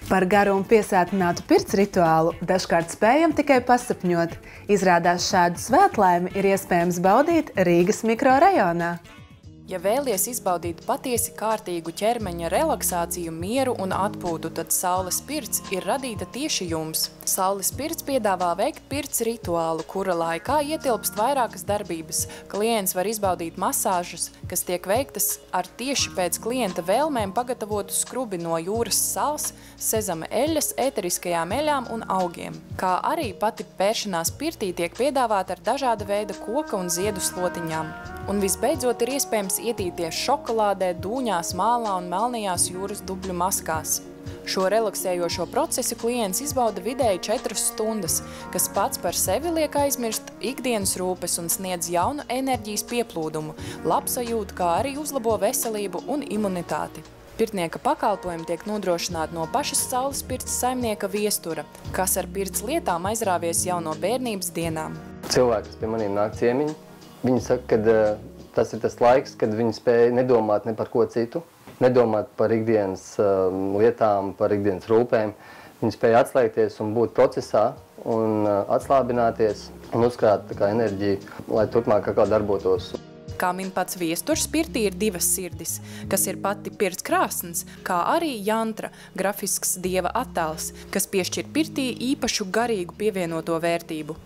Par garu un piesātinātu pirts rituālu dažkārt spējam tikai pasapņot. Izrādās šādu svētlaimi ir iespējams baudīt Rīgas mikrorajonā. Ja vēlies izbaudīt patiesi kārtīgu ķermeņa relaksāciju, mieru un atpūtu, tad saules pirts ir radīta tieši jums. Saules pirts piedāvā veikt pirts rituālu, kura laikā ietilpst vairākas darbības. Klients var izbaudīt masāžas, kas tiek veiktas ar tieši pēc klienta vēlmēm pagatavotu skrubi no jūras sāls, sezama eļas, ēteriskajām eļām un augiem. Kā arī pati pēršanās pirtī tiek piedāvāta ar dažāda veida koka un ziedu slotiņām. Un visbeidzot ir iespējams ietīties šokolādē, dūņās, mālā un melnajās jūras dubļu maskās. Šo relaksējošo procesu klients izbauda vidēji 4 stundas, kas pats par sevi liek aizmirst ikdienas rūpes un sniedz jaunu enerģijas pieplūdumu, labsajūtu, kā arī uzlabo veselību un imunitāti. Pirtnieka pakalpojumi tiek nodrošināti no pašas saules pirts saimnieka viestura, kas ar pirts lietām aizrāvies jau no bērnības dienām. Cilvēki, kas pie maniem nāk ciemiņi, viņi saka, ka tas ir tas laiks, kad viņi spēja nedomāt ne par ko citu, nedomāt par ikdienas lietām, par ikdienas rūpēm. Viņi spēja atslēgties un būt procesā un atslābināties un uzkrāt enerģiju, lai turpmāk kā darbotos. Kā min pats viesturs, pirtī ir 2 sirdis, kas ir pati pirts krāsns, kā arī jantra, grafisks dieva attēls, kas piešķir pirtī īpašu garīgu pievienoto vērtību.